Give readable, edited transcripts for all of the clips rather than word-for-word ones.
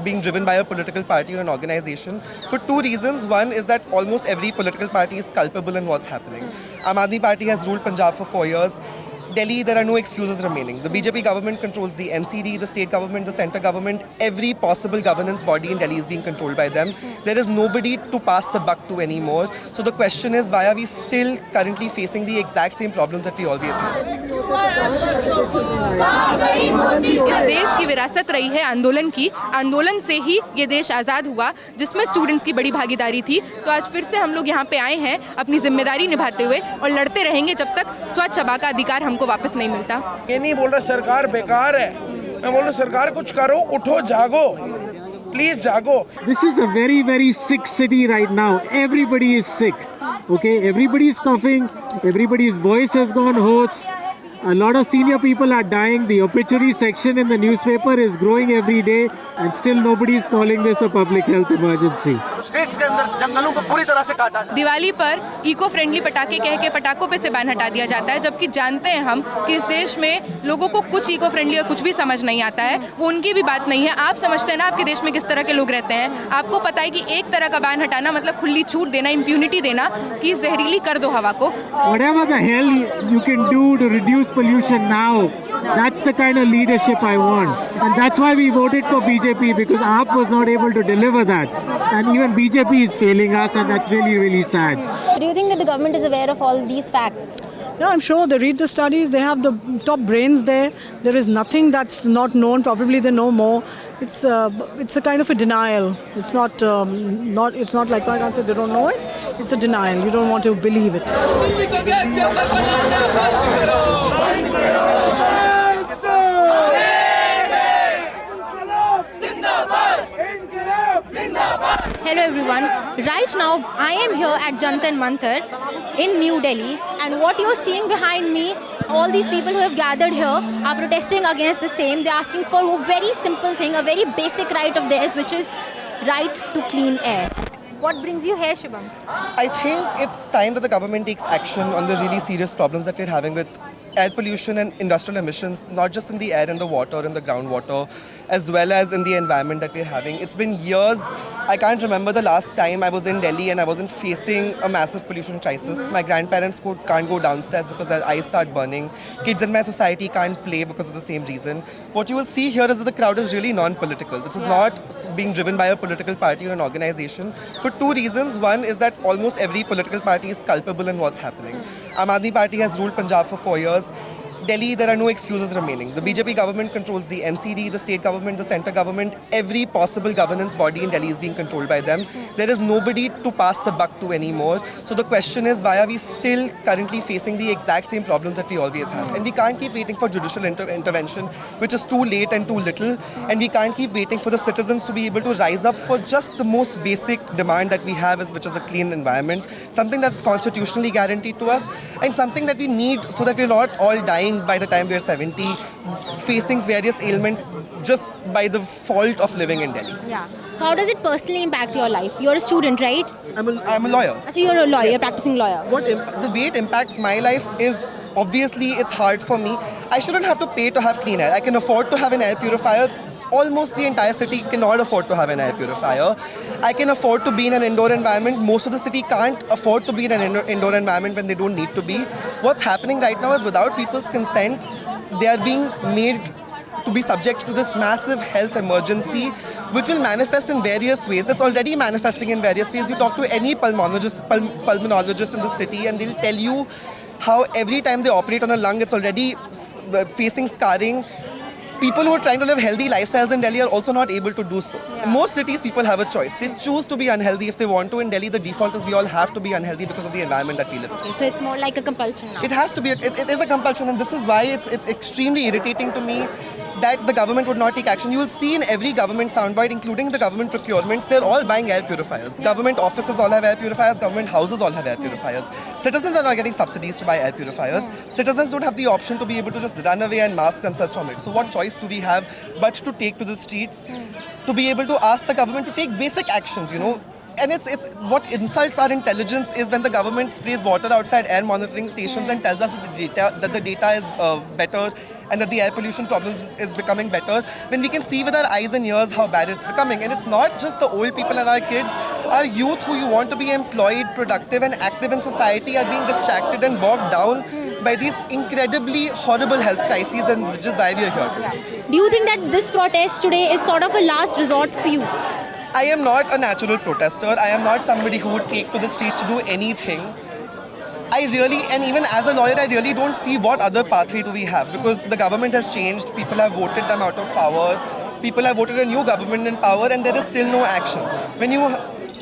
being driven by a political party or an organization for two reasons. One is that almost every political party is culpable in what's happening. Aam Aadmi Party has ruled Punjab for 4 years. Delhi, there are no excuses remaining. The BJP government controls the MCD, the state government, the center government. Every possible governance body in Delhi is being controlled by them. There is nobody to pass the buck to anymore. So the question is, why are we still currently facing the exact same problems that we always have? इस देश की विरासत रही है आंदोलन की। आंदोलन से ही ये देश आज़ाद हुआ, जिसमें स्टूडेंट्स की बड़ी भागीदारी थी। तो आज फिर से हम लोग यहाँ पे आए हैं अपनी जिम्मेदारी निभाते हुए, और लड़ते रहेंगे जब तक स्वच्छ हवा का अधिकार हमको वापस नहीं मिलता। ये नहीं बोल रहा सरकार बेकार है, मैं बोल रहा सरकार कुछ करो, उठो, जागो, प्लीज जागो। This is a very, very sick city right now. Everybody is sick. Okay, everybody is coughing. Everybody's voice has gone hoarse. A lot of senior people are dying. The obituary section in the newspaper is growing every day, and still nobody is calling this a public health emergency. States के अंदर जंगलों को पूरी तरह से काटा जाए। दिवाली पर इको फ्रेंडली पटाखे कह के पटाखों पे से बैन हटा दिया जाता है, जबकि जानते हैं हम कि इस देश में लोगों को कुछ इको फ्रेंडली और कुछ भी समझ नहीं आता है। वो उनकी भी बात नहीं है। आप समझते हैं ना आपके देश में किस तरह के लोग रहते हैं। आपको पता है कि एक तरह का बैन हटाना मतलब खुली छूट देना, इम्प्यूनिटी देना कि जहरीली कर दो हवा को। Whatever the hell you can do to reduce pollution now, that's the kind of leadership I want. And that's why we voted for BJP, because AAP was not able to deliver that. And even BJP is failing us, and that's really, really sad. Do you think that the government is aware of all these facts? No, I'm sure they read the studies. They have the top brains there. There is nothing that's not known. Probably they know more. It's a kind of a denial. It's not It's not like I can't say they don't know it. It's a denial. You don't want to believe it. Hello everyone. Right now I am here at Jantar Mantar in New Delhi, and what you're seeing behind me, all these people who have gathered here are protesting against the same. They're asking for a very simple thing, a very basic right of theirs, which is right to clean air. What brings you here, Shubham? I think it's time that the government takes action on the really serious problems that we're having with air pollution and industrial emissions, not just in the air and the water and the groundwater, as well as in the environment that we're having. It's been years. I can't remember the last time I was in Delhi and I wasn't facing a massive pollution crisis. My grandparents can't go downstairs because their eyes start burning. Kids in my society can't play because of the same reason. What you will see here is that the crowd is really non-political. This is not being driven by a political party or an organization for two reasons. One is that almost every political party is culpable in what's happening. Aam Aadmi Party has ruled Punjab for 4 years. Delhi, there are no excuses remaining. The BJP government controls the MCD, the state government, the center government. Every possible governance body in Delhi is being controlled by them. There is nobody to pass the buck to anymore. So the question is, why are we still currently facing the exact same problems that we always have? And we can't keep waiting for judicial intervention, which is too late and too little. And we can't keep waiting for the citizens to be able to rise up for just the most basic demand that we have, which is a clean environment. Something that's constitutionally guaranteed to us, and something that we need so that we're not all dying by the time we're 70, facing various ailments just by the fault of living in Delhi. Yeah. So how does it personally impact your life? You're a student, right? I'm a lawyer. So you're a lawyer, practicing lawyer. The way it impacts my life is, obviously it's hard for me. I shouldn't have to pay to have clean air. I can afford to have an air purifier. Almost the entire city cannot afford to have an air purifier. I can afford to be in an indoor environment. Most of the city can't afford to be in an indoor environment when they don't need to be. What's happening right now is, without people's consent, they are being made to be subject to this massive health emergency, which will manifest in various ways. It's already manifesting in various ways. You talk to any pulmonologist in the city and they'll tell you how every time they operate on a lung, it's already facing scarring. People who are trying to live healthy lifestyles in Delhi are also not able to do so. In most cities, people have a choice. They choose to be unhealthy if they want to. In Delhi, the default is we all have to be unhealthy because of the environment that we live in. Okay, so it's more like a compulsion now. It has to be. It is a compulsion, and this is why it's extremely irritating to me that the government would not take action. You will see in every government soundbite, including the government procurements, they're all buying air purifiers. Yeah. Government offices all have air purifiers. Government houses all have air purifiers. Citizens are not getting subsidies to buy air purifiers. Citizens don't have the option to be able to just run away and mask themselves from it. So what choice do we have but to take to the streets to be able to ask the government to take basic actions, And it's what insults our intelligence is when the government sprays water outside air monitoring stations and tells us that the data is better and that the air pollution problem is becoming better, when we can see with our eyes and ears how bad it's becoming. And it's not just the old people and our kids, our youth who you want to be employed, productive and active in society are being distracted and bogged down by these incredibly horrible health crises, and which is why we are here today. Do you think that this protest today is sort of a last resort for you? I am not a natural protester. I am not somebody who would take to the streets to do anything. I really, and even as a lawyer, I really don't see what other pathway do we have, because the government has changed. People have voted them out of power. People have voted a new government in power, and there is still no action. When you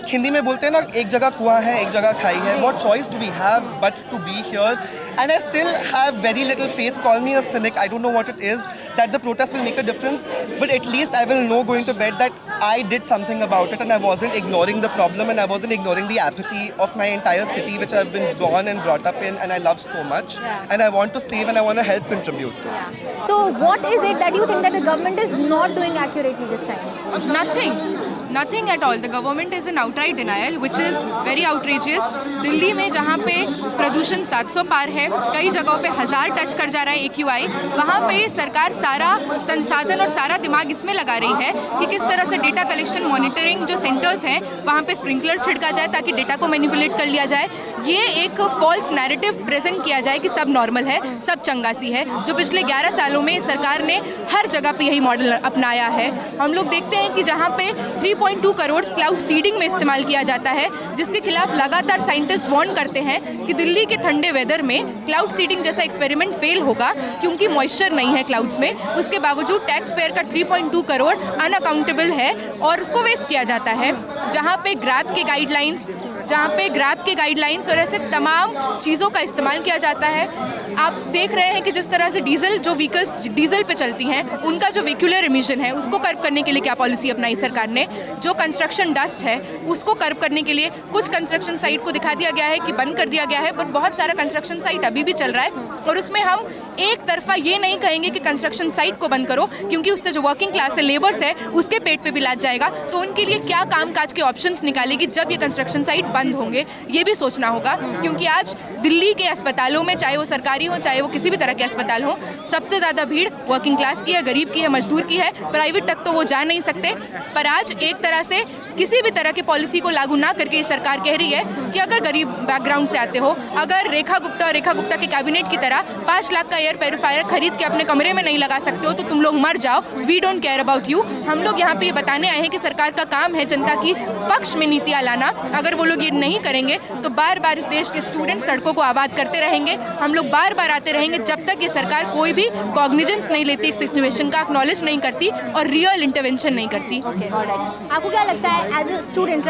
Hindi में बोलते हैं ना, एक जगह कुआं है, एक जगह खाई है. What choice do we have but to be here? And I still have very little faith. Call me a cynic. I don't know what it is that the protest will make a difference. But at least I will know going to bed that I did something about it, and I wasn't ignoring the problem, and I wasn't ignoring the apathy of my entire city, which I've been born and brought up in, and I love so much. And I want to save and I want to help contribute. So what is it that you think that the government is not doing accurately this time? Nothing at all. The government is in outright denial, which is very outrageous. Delhi में जहाँ पे प्रदूषण 700 पार है, कई जगहों पे 1000 touch कर जा रहा है AQI, वहाँ पे सरकार सारा संसाधन और सारा दिमाग इसमें लगा रही है कि किस तरह से डेटा कलेक्शन मॉनिटरिंग जो सेंटर्स हैं वहाँ पे स्प्रिंकलर्स छिड़का जाए ताकि डेटा को मैनिपुलेट कर लिया जाए. ये एक फॉल्स नैरेटिव प्रेजेंट किया जाए कि सब नॉर्मल है, सब चंगासी है, जो पिछले 11 सालों में सरकार ने हर जगह पे यही मॉडल अपनाया है. हम लोग देखते हैं कि जहाँ पे 3.2 करोड़ क्लाउड सीडिंग में इस्तेमाल किया जाता है, जिसके खिलाफ लगातार साइंटिस्ट वार्न करते हैं कि दिल्ली के ठंडे वेदर में क्लाउड सीडिंग जैसा एक्सपेरिमेंट फेल होगा क्योंकि मॉइस्चर नहीं है क्लाउड्स में. उसके बावजूद टैक्स पेयर का 3.2 करोड़ अनअकाउंटेबल है और उसको वेस्ट किया जाता है. जहाँ पे ग्रैब के गाइडलाइंस और ऐसे तमाम चीज़ों का इस्तेमाल किया जाता है. आप देख रहे हैं कि जिस तरह से डीजल जो व्हीकल्स डीजल पे चलती हैं उनका जो व्हीकुलर एमिशन है उसको कर्ब करने के लिए क्या पॉलिसी अपनाई सरकार ने. जो कंस्ट्रक्शन डस्ट है उसको कर्ब करने के लिए कुछ कंस्ट्रक्शन साइट को दिखा दिया गया है कि बंद कर दिया गया है, पर बहुत सारा कंस्ट्रक्शन साइट अभी भी चल रहा है. और उसमें हम एक तरफा ये नहीं कहेंगे कि कंस्ट्रक्शन साइट को बंद करो, क्योंकि उससे जो वर्किंग क्लास है, लेबर्स है, उसके पेट पे भी लाद जाएगा. तो उनके लिए क्या कामकाज के ऑप्शंस निकालेगी जब ये कंस्ट्रक्शन साइट बंद होंगे, ये भी सोचना होगा. क्योंकि आज दिल्ली के अस्पतालों में, चाहे वो सरकारी हो चाहे वो किसी भी तरह के अस्पताल हो, सबसे ज़्यादा भीड़ वर्किंग क्लास की है, गरीब की है, मजदूर की है. प्राइवेट तक तो वो जा नहीं सकते. पर आज एक तरह से किसी भी तरह की पॉलिसी को लागू ना करके ये सरकार कह रही है कि अगर गरीब बैकग्राउंड से आते हो, अगर रेखा गुप्ता के कैबिनेट की तरह 5 लाख का एयर प्योरीफायर खरीद के अपने कमरे में नहीं लगा सकते हो तो तुम लोग मर जाओ. We don't care about you. हम लोग यहाँ पे ये बताने आए हैं कि सरकार का काम है जनता की पक्ष में नीतियाँ लाना. अगर वो लोग ये नहीं करेंगे तो बार बार इस देश के स्टूडेंट सड़कों को आबाद करते रहेंगे. हम लोग बार बार आते रहेंगे जब तक ये सरकार कोई भी कॉग्निजेंस नहीं लेती, एक सिचुएशन का एक्नॉलेज नहीं करती और रियल इंटरवेंशन नहीं करती. आपको क्या लगता है as a student,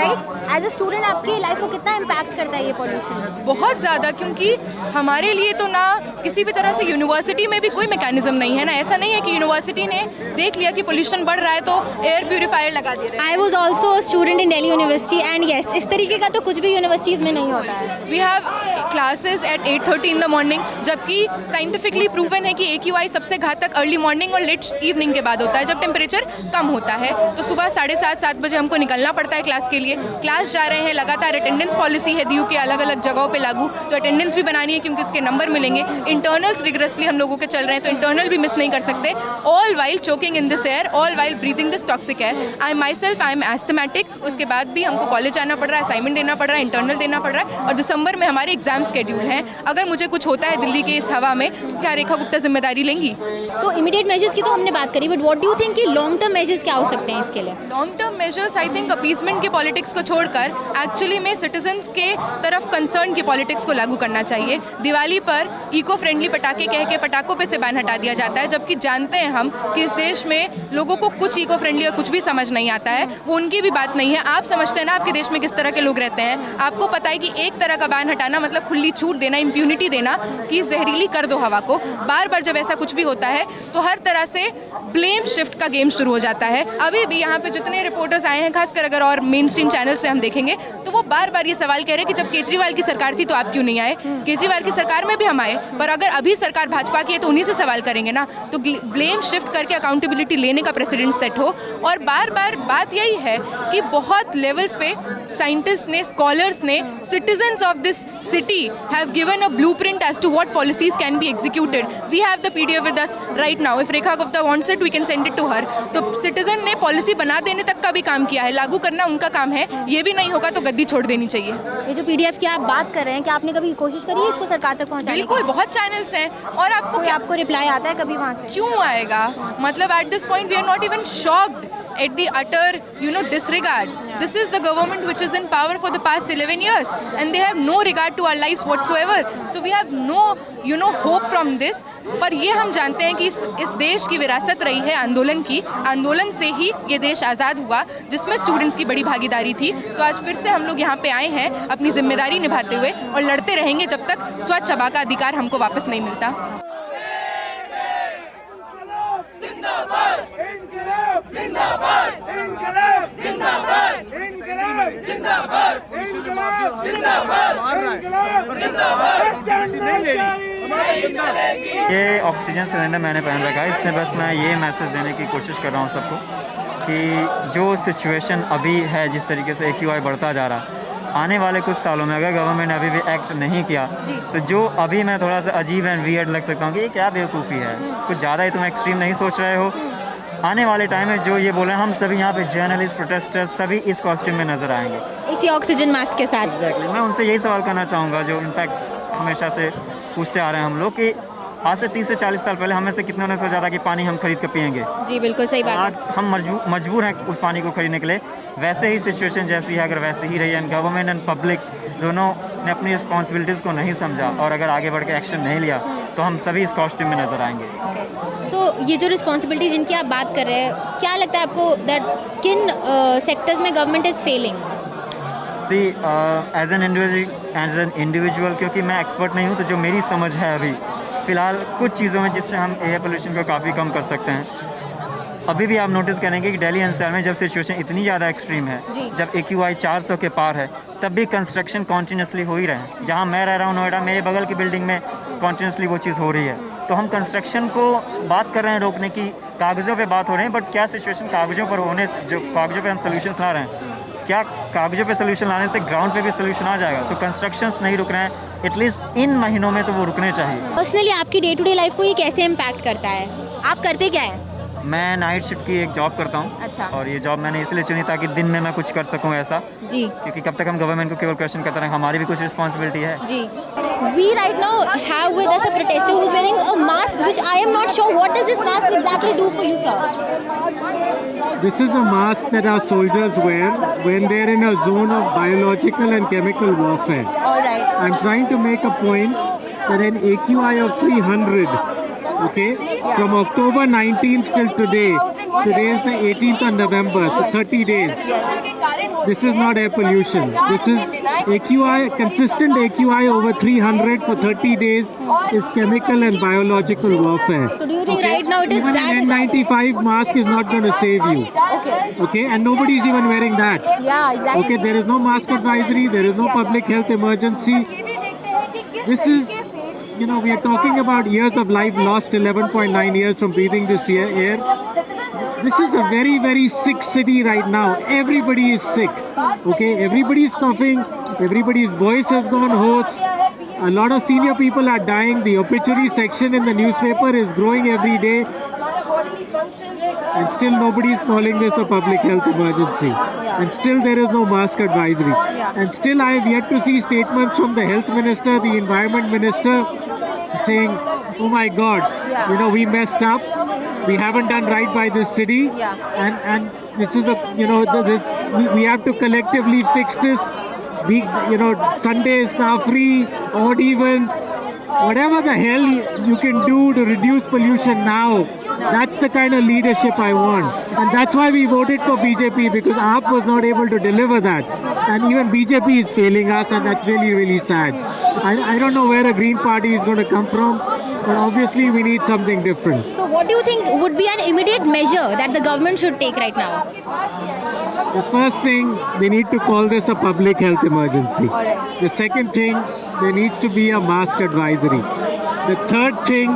as a student आपकी लाइफ को कितना इम्पैक्ट करता है ये पॉल्यूशन? बहुत ज़्यादा, क्योंकि हमारे लिए तो ना किसी भी तरह से यूनिवर्सिटी में भी कोई मैकेनिज्म नहीं है ना. ऐसा नहीं है कि यूनिवर्सिटी ने देख लिया कि पोल्यूशन बढ़ रहा है तो एयर प्यूरीफायर लगा दे रहे हैं. I was also student in Delhi university and yes, इस तरीके का तो कुछ भी यूनिवर्सिटीज़ में नहीं होता है. We have classes at 8:30 in the morning, जबकि साइंटिफिकली प्रूवन है कि AQI सबसे घातक अर्ली मॉर्निंग और लेट इवनिंग के बाद होता है, जब टेम्परेचर कम होता है. तो सुबह 7:30-7 बजे हमको निकलना पड़ता है क्लास के लिए. क्लास जा रहे हैं, लगातार अटेंडेंस पॉलिसी है DU के अलग अलग जगहों पे लागू, तो अटेंडेंस भी बनानी है क्योंकि उसके नंबर मिलेंगे. इंटरनल्स रिगरसली हम लोगों के चल रहे हैं तो इंटरनल भी मिस नहीं कर सकते. All while choking in this air, all while breathing this toxic air. I am asthmatic. उसके बाद भी हमको कॉलेज आना पड़ रहा है, असाइनमेंट देना पड़ रहा है, इंटरनल देना पड़ रहा है, और दिसंबर में हमारे एग्जाम शेड्यूल हैं. अगर मुझे कुछ होता है दिल्ली के इस हवा में तो क्या रेखा गुप्ता जिम्मेदारी लेंगी? तो इमीडिएट मेजर्स की तो हमने बात करी, but what do you think कि लॉन्ग टर्म मेजर्स क्या हो सकते हैं इसके लिए? Long term measures I think appeasement की पॉलिटिक्स को छोड़कर एक्चुअली में सिटीजन्स के तरफ कंसर्न की पॉलिटिक्स को लागू करना चाहिए. दिवाली पर इको फ्रेंडली पटाखे कह के पटाखों पे से बैन हटा दिया जाता है, जबकि जानते हैं हम कि इस देश में लोगों को कुछ इको फ्रेंडली और कुछ भी समझ नहीं आता है. वो उनकी भी बात नहीं है. आप समझते हैं ना आपके देश में किस तरह के लोग रहते हैं. आपको पता है कि एक तरह का बैन हटाना मतलब खुली छूट देना, इम्प्यूनिटी देना कि जहरीली कर दो हवा को. बार बार जब ऐसा कुछ भी होता है तो हर तरह से ब्लेम शिफ्ट का गेम शुरू हो जाता है. अभी भी यहाँ पे जितने रिपोर्टर्स आए हैं, खासकर अगर और मेन स्ट्रीम चैनल से हम देखेंगे तो वो बार बार ये सवाल कह रहे हैं कि जब केजरीवाल की सरकार थी तो आप क्यों नहीं आए। केजरीवाल की सरकार में भी हम आए, पर अगर अभी सरकार भाजपा की है तो उन्हीं से सवाल करेंगे ना। तो ब्लेम शिफ्ट करके अकाउंटेबिलिटी लेने का प्रेसिडेंट सेट हो। और बार बार बात यही है कि बहुत लेवल्स पे साइंटिस्ट ने, स्कॉलर्स ने, citizens of this city have given a blueprint as to what policies can be executed. We have the PDF with us right now. If Rekha Gupta wants it we can send it to her. तो citizen ने policy बना देने तक का भी काम किया है, लागू करना उनका काम है। ये भी नहीं होगा तो गद्दी छोड़ देनी चाहिए। ये जो PDF की आप बात कर रहे हैं, क्या आपने कभी कोशिश करी है इसको सरकार तक पहुंचाने की? बिल्कुल, बहुत चैनल्स हैं। और आपको रिप्लाई आता है कभी वहाँ से? क्यों आएगा? मतलब at this point we are not even shocked at the utter disregard. This is the government which is in power for the past 11 years and they have no regard to our lives whatsoever. So we have no hope from this. पर ये हम जानते हैं कि इस देश की विरासत रही है आंदोलन की। आंदोलन से ही ये देश आज़ाद हुआ, जिसमें स्टूडेंट्स की बड़ी भागीदारी थी। तो आज फिर से हम लोग यहाँ पे आए हैं अपनी जिम्मेदारी निभाते हुए, और लड़ते रहेंगे जब तक स्वच्छ हवा का अधिकार हमको वापस नहीं मिलता। ये ऑक्सीजन सिलेंडर मैंने पहन रखा है, इससे बस मैं ये मैसेज देने की कोशिश कर रहा हूँ सबको कि जो सिचुएशन अभी है, जिस तरीके से AQI बढ़ता जा रहा है, आने वाले कुछ सालों में अगर गवर्नमेंट ने अभी भी एक्ट नहीं किया तो जो अभी मैं थोड़ा सा अजीब एंड वियर्ड लग सकता हूँ कि ये क्या बेवकूफ़ी है, कुछ ज़्यादा ही तुम एक्सट्रीम नहीं सोच रहे हो। आने वाले टाइम में जो ये बोले, हम सभी यहाँ पे जर्नलिस्ट, प्रोटेस्टर्स सभी इस कॉस्ट्यूम में नज़र आएंगे, इसी ऑक्सीजन मास्क के साथ। एग्जैक्टली। मैं उनसे यही सवाल करना चाहूँगा जो इनफैक्ट हमेशा से पूछते आ रहे हैं हम लोग, कि आज से 30 से 40 साल पहले हमें से कितनों ने सोचा था कि पानी हम खरीद कर पिएंगे। जी बिल्कुल सही बात आज हम मजबूर हैं उस पानी को खरीदने के लिए। वैसे ही सिचुएशन जैसी है, अगर वैसे ही रही है, गवर्नमेंट एंड पब्लिक दोनों ने अपनी रिस्पॉन्सिबिलिटीज़ को नहीं समझा और अगर आगे बढ़ के एक्शन नहीं लिया तो हम सभी इस कॉस्ट्यूम में नज़र आएंगे। सो ये जो रिस्पॉन्सिबिलिटी जिनकी आप बात कर रहे हैं, क्या लगता है आपको दैट किन सेक्टर्स में government is failing? See as an individual, क्योंकि मैं एक्सपर्ट नहीं हूँ, तो जो मेरी समझ है अभी फ़िलहाल कुछ चीज़ों में जिससे हम एयर पोल्यूशन को काफ़ी कम कर सकते हैं। अभी भी आप नोटिस करेंगे कि दिल्ली एनसीआर में जब सिचुएशन इतनी ज़्यादा एक्सट्रीम है, जब AQI 400 के पार है, तब भी कंस्ट्रक्शन कॉन्टीन्यूसली हो ही रहे हैं। जहाँ मैं रह रहा हूँ नोएडा, मेरे बगल की बिल्डिंग में कॉन्टीन्यूसली वो चीज़ हो रही है। तो हम कंस्ट्रक्शन को बात कर रहे हैं रोकने की, कागज़ों पे बात हो रहे हैं, बट क्या सिचुएशन कागज़ों पर होने से, जो कागज़ों पे हम सोल्यूशंस ला रहे हैं, क्या कागज़ों पे सोल्यूशन लाने से ग्राउंड पे भी सोल्यूशन आ जाएगा? तो कंस्ट्रक्शंस नहीं रुक रहे हैं, एटलीस्ट इन महीनों में तो वो रुकने चाहिए। पर्सनली आपकी डे टू डे लाइफ को ये कैसे इम्पैक्ट करता है? आप करते क्या हैं? मैं नाइट शिफ्ट की एक जॉब करता हूँ। अच्छा। और ये जॉब मैंने इसलिए चुनी ताकि दिन में मैं कुछ कर सकूँ ऐसा जी, क्योंकि कब तक हम गवर्नमेंट को केवल क्वेश्चन करते रहें, हमारी भी कुछ रिस्पॉन्सिबिलिटी है जी। We right now have with us a protester who is wearing a mask, which I am not sure what does this mask exactly do for you, sir? This is a mask that our soldiers wear when they're in a zone of biological and chemical warfare. All right. I'm trying to make a point that an AQI of 300, okay, from October 19th till today is the 18th of November, so 30 days. This is not air pollution. This is AQI, consistent AQI over 300 for 30 days is chemical and biological warfare. So do you think right now it is Even that? an N95 mask is not going to save you. Okay. Okay, and nobody is even wearing that. Yeah, exactly. Okay, there is no mask advisory, there is no public health emergency. This is, we are talking about years of life lost, 11.9 years from breathing this air. This is a very, very sick city right now. Everybody is sick. Okay, everybody is coughing, everybody's voice has gone hoarse. A lot of senior people are dying. The obituary section in the newspaper is growing every day. And still nobody is calling this a public health emergency. And still there is no mask advisory. And still I have yet to see statements from the health minister, the environment minister saying, oh my God, we messed up. We haven't done right by this city. And this is we have to collectively fix this. Sunday is now free, odd even. Whatever the hell you can do to reduce pollution now, that's the kind of leadership I want. And that's why we voted for BJP, because AAP was not able to deliver that. And even BJP is failing us, and that's really, really sad. I don't know where a Green Party is going to come from, but obviously we need something different. So what do you think would be an immediate measure that the government should take right now? The first thing, they need to call this a public health emergency. The second thing, there needs to be a mask advisory. The third thing,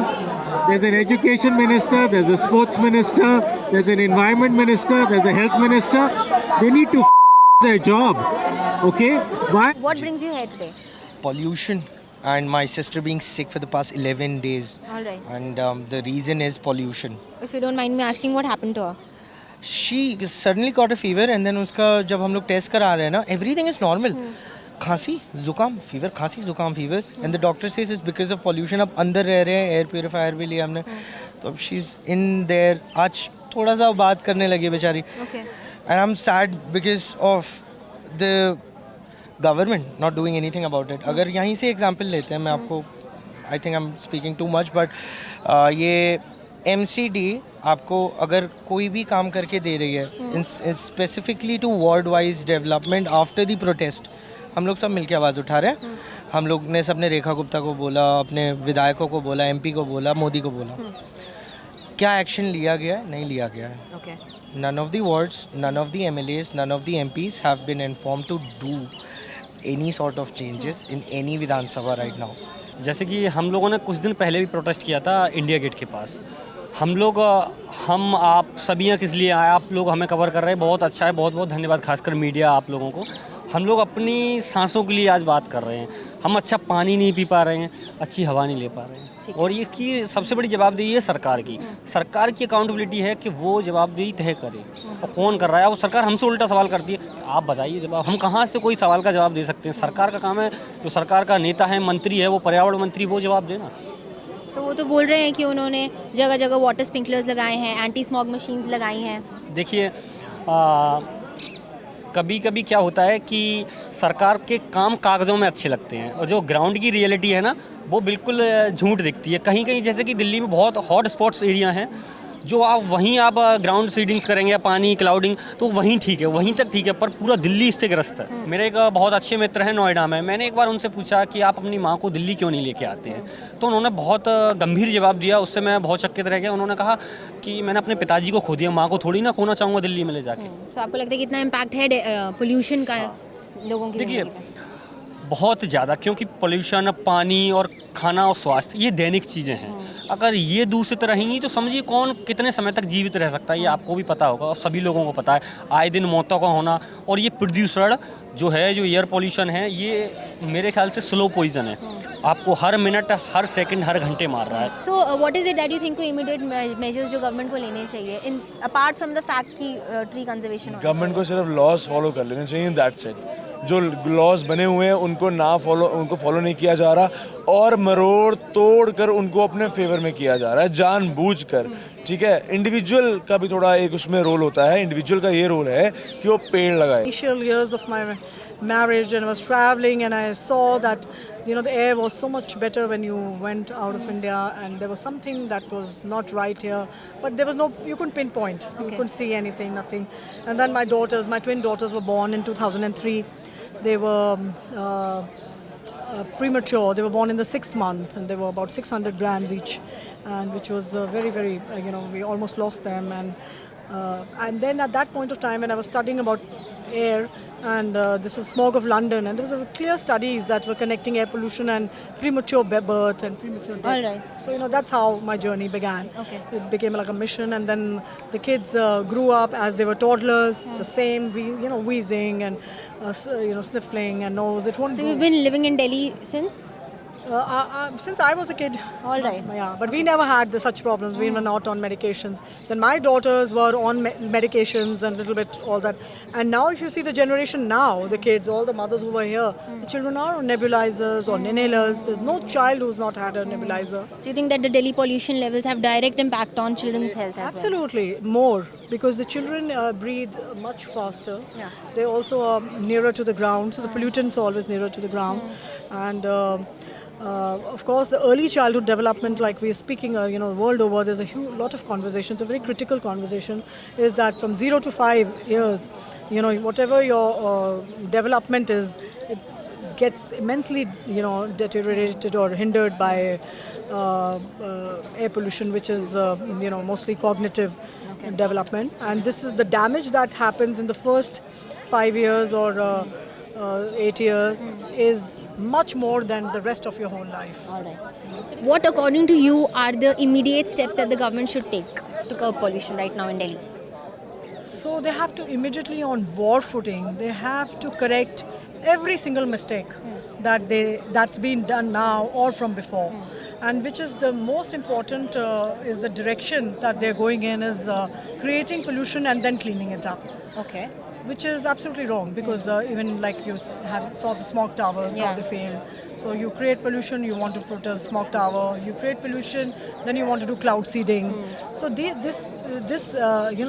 there's an education minister, there's a sports minister, there's an environment minister, there's a health minister. They need to their job. Okay? Why? What brings you here today? Pollution and my sister being sick for the past 11 days. All right. And the reason is pollution. If you don't mind me asking, what happened to her? She suddenly got a fever and then उसका जब हम लोग test करा रहे हैं ना, everything is normal. खांसी जुकाम फीवर, खांसी जुकाम fever, and the doctor says it's because of pollution. अब अंदर रह रहे हैं, एयर प्योरीफायर भी लिया हमने, तो अब she's in there. आज थोड़ा सा बात करने लगी बेचारी. Okay. And I'm sad because of the government not doing anything about it. अगर यहीं से एग्जांपल लेते हैं, मैं आपको I think I'm speaking too much, but ये MCD आपको अगर कोई भी काम करके दे रही है, specifically to ward wise development after the protest, हम लोग सब मिलके आवाज़ उठा रहे हैं. हम लोग ने सबने रेखा गुप्ता को बोला, अपने विधायकों को बोला, MP को बोला, मोदी को बोला. क्या एक्शन लिया गया है? नहीं लिया गया है. Okay. None of the wards, none of the MLAs, none of the MPs have been informed to do any sort of changes in any Vidhan Sabha right now. जैसे कि हम लोगों ने कुछ दिन पहले भी प्रोटेस्ट किया था इंडिया गेट के पास. हम आप सभी यहाँ किस लिए आए, आप लोग हमें कवर कर रहे हैं, बहुत अच्छा है, बहुत बहुत धन्यवाद, खासकर मीडिया आप लोगों को. हम लोग अपनी सांसों के लिए आज बात कर रहे हैं. हम अच्छा पानी नहीं पी पा रहे हैं, अच्छी हवा नहीं ले पा रहे हैं, और इसकी सबसे बड़ी जवाबदेही है सरकार की. सरकार की अकाउंटेबिलिटी है कि वो जवाबदेही तय करे, और कौन कर रहा है. वो सरकार हमसे उल्टा सवाल करती है. आप बताइए जवाब, हम कहाँ से कोई सवाल का जवाब दे सकते हैं? सरकार का काम है, जो सरकार का नेता है, मंत्री है, वो पर्यावरण मंत्री, वो जवाब देना. तो वो तो बोल रहे हैं कि उन्होंने जगह जगह वाटर स्प्रिंकलर्स लगाए हैं, एंटी स्मॉग मशीन्स लगाई हैं. देखिए, कभी कभी क्या होता है कि सरकार के काम कागज़ों में अच्छे लगते हैं, और जो ग्राउंड की रियलिटी है ना, वो बिल्कुल झूठ दिखती है. कहीं कहीं जैसे कि दिल्ली में बहुत हॉट स्पॉट्स एरिया हैं, जो आप ग्राउंड सीडिंग्स करेंगे या पानी क्लाउडिंग, तो वहीं ठीक है, वहीं तक ठीक है, पर पूरा दिल्ली इससे ग्रस्त है. मेरे एक बहुत अच्छे मित्र हैं नोएडा में. मैंने एक बार उनसे पूछा कि आप अपनी माँ को दिल्ली क्यों नहीं लेके आते हैं, तो उन्होंने बहुत गंभीर जवाब दिया. उससे मैं बहुत चकित रह गया. उन्होंने कहा कि मैंने अपने पिताजी को खो दिया, माँ को थोड़ी ना खोना चाहूँगा दिल्ली में ले जाके. तो आपको लगता है कितना इम्पैक्ट है पोल्यूशन का लोगों की? देखिए, बहुत ज़्यादा, क्योंकि पोल्यूशन, पानी और खाना और स्वास्थ्य, ये दैनिक चीज़ें हैं. अगर ये दूषित रहेंगी तो समझिए कौन कितने समय तक जीवित रह सकता है. ये आपको भी पता होगा और सभी लोगों को पता है. आए दिन मौतों का होना, और ये प्रदूषण जो है, जो एयर पोल्यूशन है, ये मेरे ख्याल से स्लो पॉइजन है. आपको हर मिनट, हर सेकंड, हर घंटे मार रहा है. So what is it that you think immediate measures जो गवर्नमेंट को लेने चाहिए, इन अपार्ट फ्रॉम द फैक्ट कि ट्री कंजर्वेशन? गवर्नमेंट को सिर्फ लॉज फॉलो कर लेने चाहिए, दैट्स इट. जो लॉज बने हुए हैं उनको फॉलो नहीं किया जा रहा, और मरोड़ तोड़ कर उनको अपने फेवर में किया जा रहा है, जानबूझकर. ठीक है, इंडिविजुअल का भी थोड़ा एक उसमें रोल होता है. इंडिविजुअल का ये रोल है कि वो पेड़ लगाए. Initial years of my marriage, and I was traveling, and I saw that the air was so much better when you went out of India, and there was something that was not right here, but there was you couldn't pinpoint. You couldn't see anything, nothing. And then my twin daughters were born in 2003. They were premature. They were born in the 6th month, and they were about 600 grams each, and which was very, very, we almost lost them. And then at that point of time, when I was studying about air, and this was smog of London, and there was clear studies that were connecting air pollution and premature birth and premature death. All right. So that's how my journey began. Okay. It became like a mission, and then the kids grew up as they were toddlers. The same, wheezing and sniffling and nose. It won't. So you've been living in Delhi since? Since I was a kid. All right. Yeah, but we never had such problems. We were not on medications. Then my daughters were on medications and a little bit all that. And now if you see the generation now, the kids, all the mothers who were here, the children are on nebulizers or inhalers. There's no child who's not had a nebulizer. Do you think that the Delhi pollution levels have direct impact on children's health as Absolutely, more. Because the children breathe much faster. Yeah. They also are nearer to the ground. So the pollutants are always nearer to the ground. And of course, the early childhood development, like we're speaking, world over, there's a lot of conversations. A very critical conversation is that from 0 to 5 years, whatever your development is, it gets immensely, deteriorated or hindered by air pollution, which is mostly cognitive development, and this is the damage that happens in the first 5 years or 8 years is much more than the rest of your whole life. All right. What, according to you, are the immediate steps that the government should take to curb pollution right now in Delhi? So they have to immediately, on war footing, they have to correct every single mistake that's been done now or from before. And which is the most important is the direction that they're going in is creating pollution and then cleaning it up. Okay. Which is absolutely wrong, because even like you saw the smog towers, how they failed. So you create pollution, you want to put a smog tower. You create pollution, then you want to do cloud seeding. So this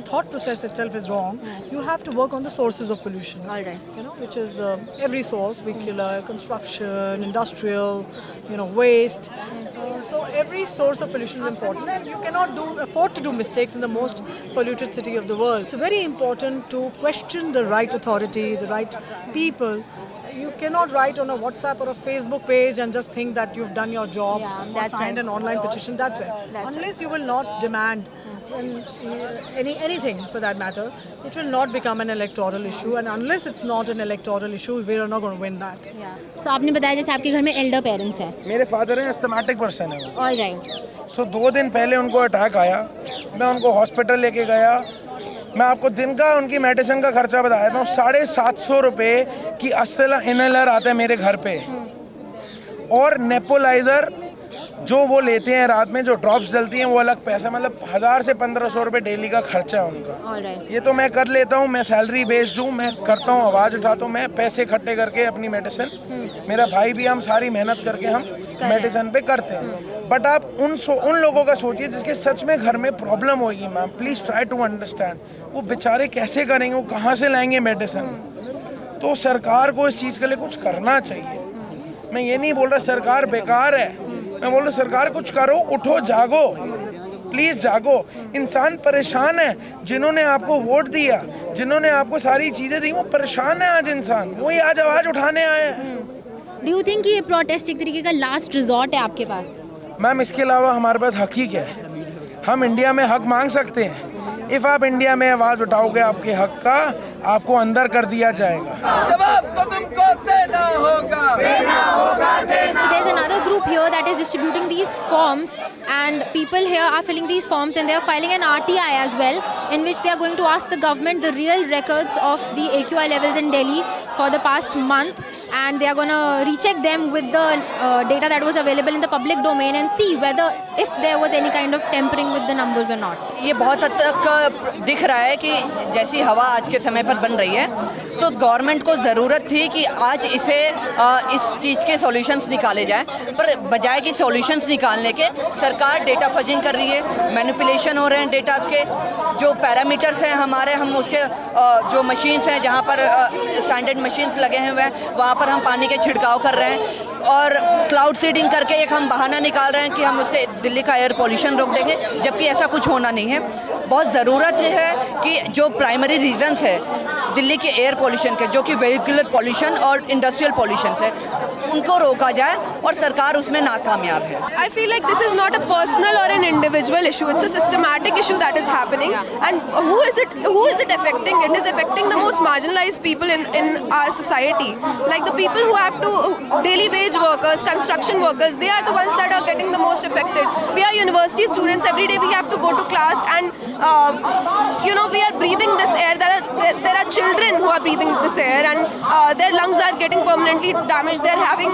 thought process itself is wrong. You have to work on the sources of pollution. All right. Which is every source: vehicular, construction, industrial, waste. So every source of pollution is important, and you cannot afford to do mistakes in the most polluted city of the world. It's very important to question the right authority, the right people. You cannot write on a WhatsApp or a Facebook page and just think that you've done your job or signed an online petition. That's where. Unless you will not demand anything for that matter, it will not become an electoral issue. And unless it's not an electoral issue, we are not going to win that. So आपने बताया जैसे आपके घर में elder parents हैं. मेरे father हैं, asthmatic person है वो. All right. सो 2 दिन पहले उनको अटैक आया, मैं उनको हॉस्पिटल लेके गया. मैं आपको दिन का उनकी मेडिसिन का खर्चा बता देता हूँ. 750 रुपये की अस्तेला इनहेलर आता है मेरे घर पे, और नेपोलाइजर जो वो लेते हैं रात में, जो ड्रॉप्स डलती हैं, वो अलग पैसा. मतलब 1000 से 1500 रुपये डेली का खर्चा है उनका. ये तो मैं कर लेता हूँ, मैं सैलरी बेस्ड हूँ, मैं करता हूँ, आवाज़ उठाता हूँ, मैं पैसे इकट्ठे करके अपनी मेडिसिन, मेरा भाई भी, हम सारी मेहनत करके हम मेडिसिन पे करते हैं. बट आप उन लोगों का सोचिए जिसके सच में घर में प्रॉब्लम होगी. Ma'am please try to understand. वो बेचारे कैसे करेंगे, वो कहाँ से लाएंगे मेडिसिन? तो सरकार को इस चीज़ के लिए कुछ करना चाहिए. मैं ये नहीं बोल रहा सरकार बेकार है, मैं बोल रहा सरकार कुछ करो, उठो, जागो, प्लीज़ जागो. इंसान परेशान है. जिन्होंने आपको वोट दिया, जिन्होंने आपको सारी चीज़ें दी, वो परेशान है आज. इंसान वही आज आवाज़ उठाने आए हैं. Do you think ये प्रोटेस्ट एक तरीके का लास्ट रिजॉर्ट है आपके पास? मैम इसके अलावा हमारे पास हक ही क्या है? हम इंडिया में हक मांग सकते हैं. इफ़ आप इंडिया में आवाज़ उठाओगे आपके हक का, आपको अंदर कर दिया जाएगा. जवाब तो तुमको देना होगा. So there's another group here that is distributing these forms, and people here are filling these forms, and they are filing an RTI as well, in which they are going to ask the government the real records of the AQI levels in Delhi for the past month, and they are going to recheck them with the data that was available in the public domain and see whether if there was any kind of tampering with the numbers or not. ये बहुत हद तक दिख रहा है कि जैसी हवा आज के समय पर बन रही है, तो गवर्नमेंट को ज़रूरत थी कि आज इस चीज़ के सॉल्यूशंस निकाले जाएं, पर बजाय कि सॉल्यूशंस निकालने के सरकार डेटा फजिंग कर रही है, मैनिपुलेशन हो रहे हैं डेटास के. जो पैरामीटर्स हैं हमारे, हम उसके जो मशीन्स हैं जहाँ पर स्टैंडर्ड मशीन्स लगे हुए हैं, वहाँ पर हम पानी के छिड़काव कर रहे हैं, और क्लाउड सीडिंग करके एक हम बहाना निकाल रहे हैं कि हम उससे दिल्ली का एयर पॉल्यूशन रोक देंगे, जबकि ऐसा कुछ होना नहीं है. बहुत ज़रूरत है कि जो प्राइमरी रीजंस है दिल्ली के एयर पॉल्यूशन के, जो कि व्हीकुलर पॉल्यूशन और इंडस्ट्रियल पॉल्यूशन है, उनको रोका जाए, और सरकार उसमें नाकामयाब है. I feel like this is not a personal or an individual issue. It's a systematic issue that is happening. And who is it affecting? It is affecting the most marginalized people in our society. Like the people who have to, daily wage workers, construction workers, they are the ones that are getting the most affected. We are university students. Every day we have to go to class, and we are breathing this air. There are children who are breathing this air, and their lungs are getting permanently damaged. They're having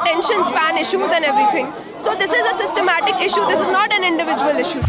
attention span issues and everything. So this is a systematic issue. This is not an individual issue.